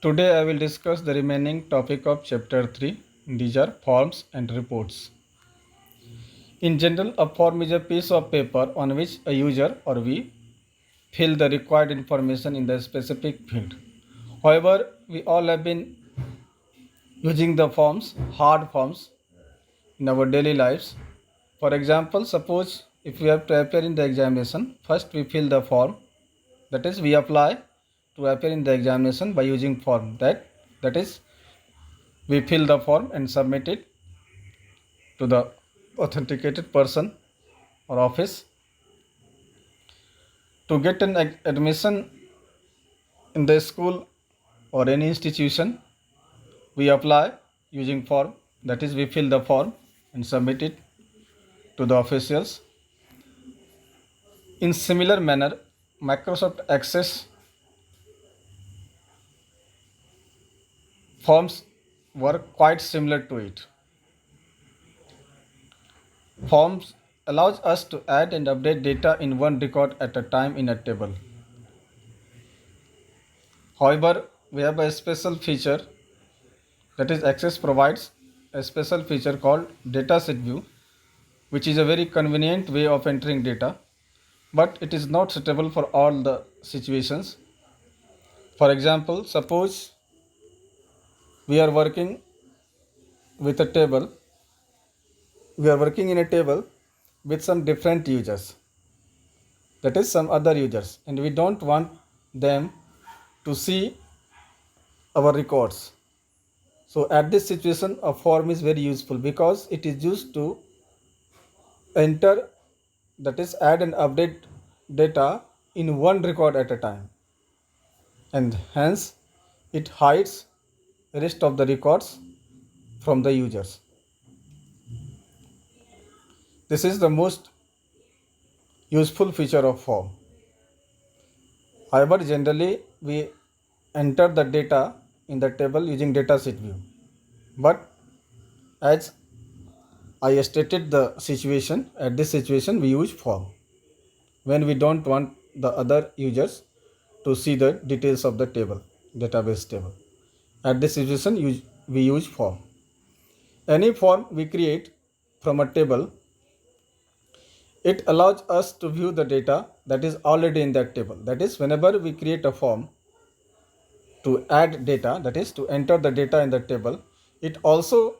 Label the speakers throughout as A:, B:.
A: Today I will discuss the remaining topic of chapter 3. These are forms and reports. In general, a form is a piece of paper on which a user or we fill the required information in the specific field. However, we all have been using the forms, hard forms, in our daily lives. For example, suppose if we have to appear in the examination, first we fill the form, that is, we apply to appear in the examination by using form. That is, we fill the form and submit it to the authenticated person or office. To get an admission in the school or any institution, we apply using form, that is, we fill the form and submit it to the officials. In similar manner, Microsoft Access forms work quite similar to it. Forms allows us to add and update data in one record at a time in a table. However, we have a special feature, that is, Access provides a special feature called Dataset View, which is a very convenient way of entering data, but it is not suitable for all the situations. For example, suppose we are working with a table, we are working in a table with some different users, that is, some other users, and we don't want them to see our records. So, at this situation, a form is very useful because it is used to enter, that is, add and update data in one record at a time, and hence it hides rest of the records from the users. This is the most useful feature of form. However, generally we enter the data in the table using dataset view, but as I stated the situation, at this situation we use form when we don't want the other users to see the details of the table, database table. At this situation we use form. Any form we create from a table, it allows us to view the data that is already in that table. That is, whenever we create a form to add data, that is, to enter the data in the table, it also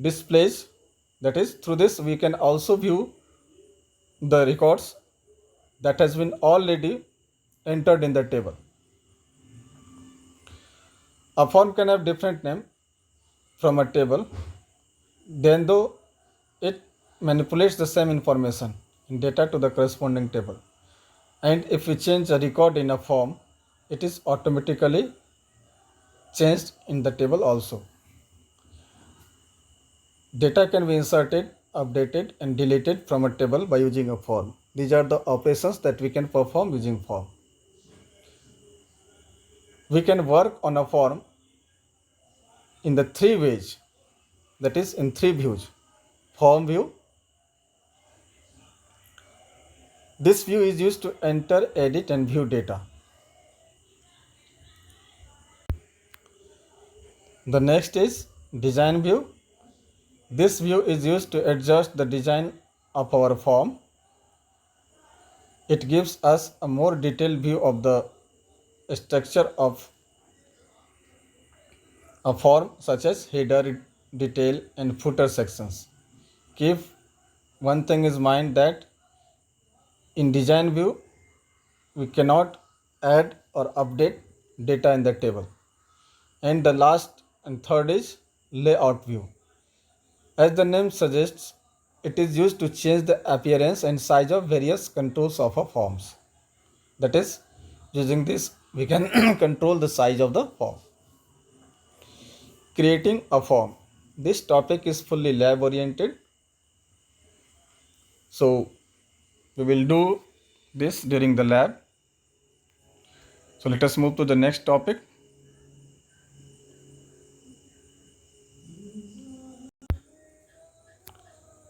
A: displays, that is, through this we can also view the records that has been already entered in the table. A form can have different name from a table, then though it manipulates the same information in data to the corresponding table. And if we change a record in a form, it is automatically changed in the table also. Data can be inserted, updated and deleted from a table by using a form. These are the operations that we can perform using form. We can work on a form in the three ways, that is, in three views. Form view. This view is used to enter, edit and view data. The next is design view. This view is used to adjust the design of our form. It gives us a more detailed view of the structure of a form, such as header, detail and footer sections. Keep one thing in mind, that in design view we cannot add or update data in the table. And the last and third is layout view. As the name suggests, it is used to change the appearance and size of various controls of a forms. That is, using this we can control the size of the form. Creating a form. This topic is fully lab oriented, so we will do this during the lab. So let us move to the next topic.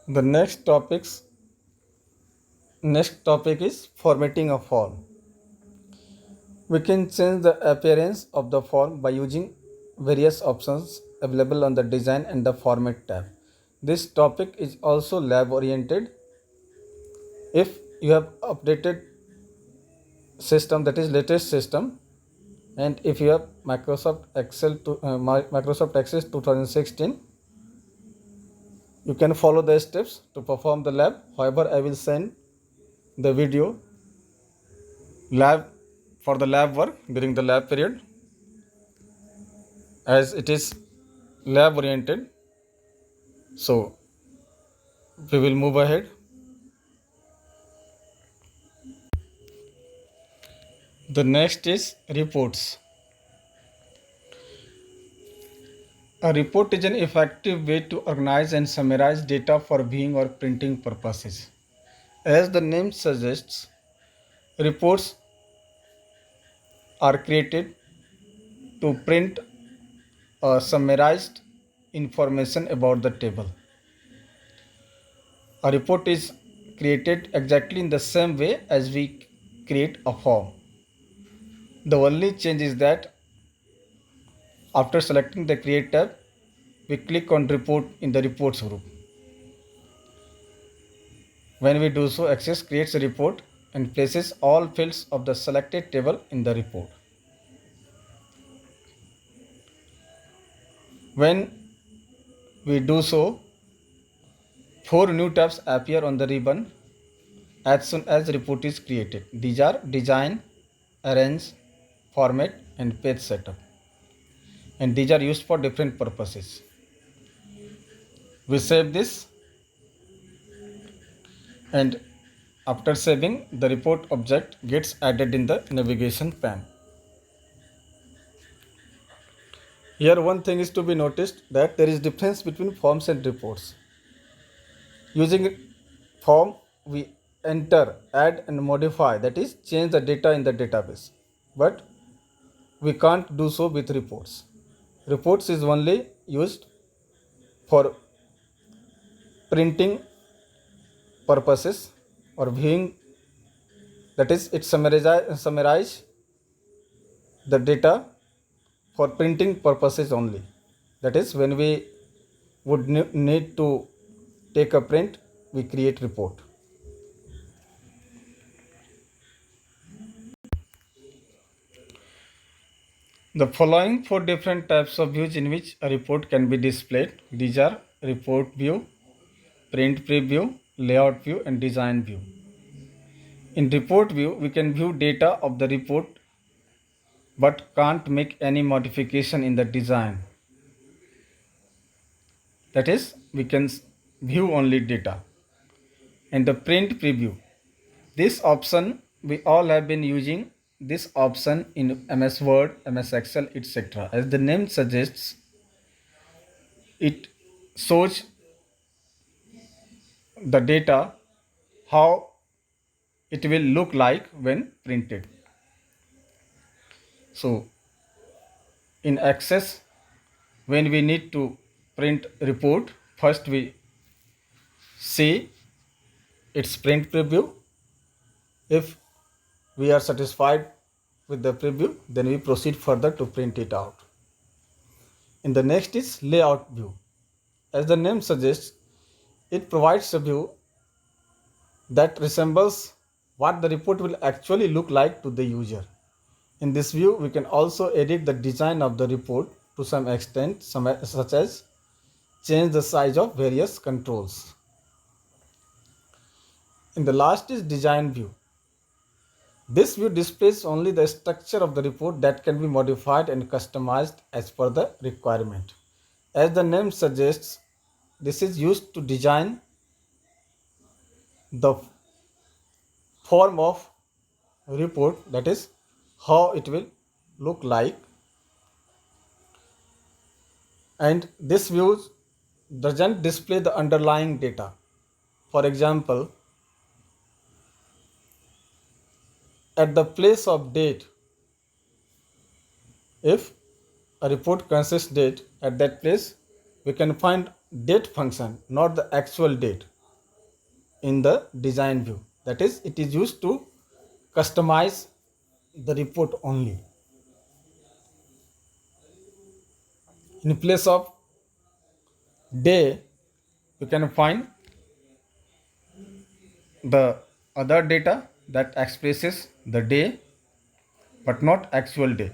A: The next topic is formatting a form. We can change the appearance of the form by using various options available on the design and the format tab. This topic is also lab oriented. If you have updated system, that is latest system, and if you have Microsoft Access 2016, you can follow the steps to perform the lab. However, I will send the video lab for the lab work during the lab period, as it is lab oriented. So we will move ahead. The next is reports. A report is an effective way to organize and summarize data for viewing or printing purposes. As the name suggests, reports are created to print summarized information about the table. A report is created exactly in the same way as we create a form. The only change is that after selecting the Create tab, we click on Report in the Reports group. When we do so, Access creates a report and places all fields of the selected table in the report. When we do so, 4 new tabs appear on the ribbon as soon as the report is created. These are Design, Arrange, Format, and Page Setup. And these are used for different purposes. We save this, and after saving, the report object gets added in the navigation pane. Here one thing is to be noticed, that there is difference between forms and reports. Using form, we enter, add and modify, that is change the data in the database. But we can't do so with reports. Reports is only used for printing purposes or viewing, that is it summarize the data for printing purposes only. That is, when we would need to take a print, we create report. The following 4 different types of views in which a report can be displayed. These are report view, print preview, layout view, and design view. In report view, we can view data of the report but can't make any modification in the design. That is, we can view only data. And the print preview, this option, we all have been using this option in MS Word, MS Excel, etc. As the name suggests, it shows the data how it will look like when printed. So in Access, when we need to print report, first we see its print preview. If we are satisfied with the preview, then we proceed further to print it out. And the next is layout view. As the name suggests, it provides a view that resembles what the report will actually look like to the user. In this view, we can also edit the design of the report to some extent, such as change the size of various controls. And the last is design view. This view displays only the structure of the report that can be modified and customized as per the requirement. As the name suggests, this is used to design the form of report, that is how it will look like. And this view doesn't display the underlying data. For example, at the place of date, if a report consists date, at that place we can find date function, not the actual date, in the design view. That is, it is used to customize the report only. In place of day, you can find the other data that expresses the day but not actual day.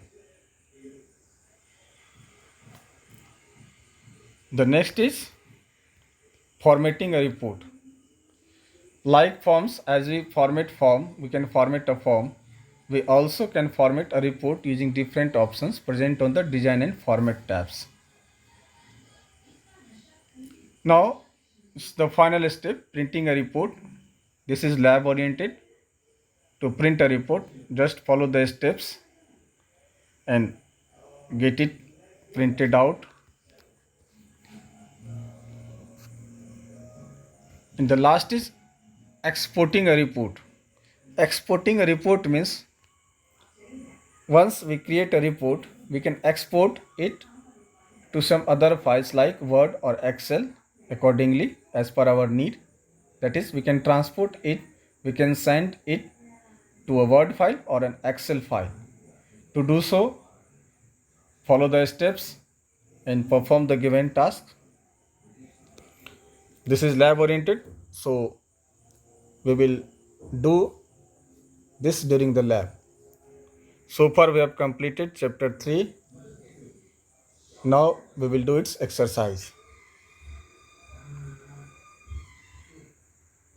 A: The next is formatting a report. Like forms, as we format form, we can format a form. We also can format a report using different options present on the design and format tabs. Now, the final step, printing a report. This is lab oriented. To print a report, just follow the steps and get it printed out. And the last is exporting a report. Exporting a report means once we create a report, we can export it to some other files like Word or Excel accordingly as per our need. That is, we can transport it, we can send it to a Word file or an Excel file. To do so, follow the steps and perform the given task. This is lab oriented, so we will do this during the lab. So far we have completed chapter 3. Now we will do its exercise.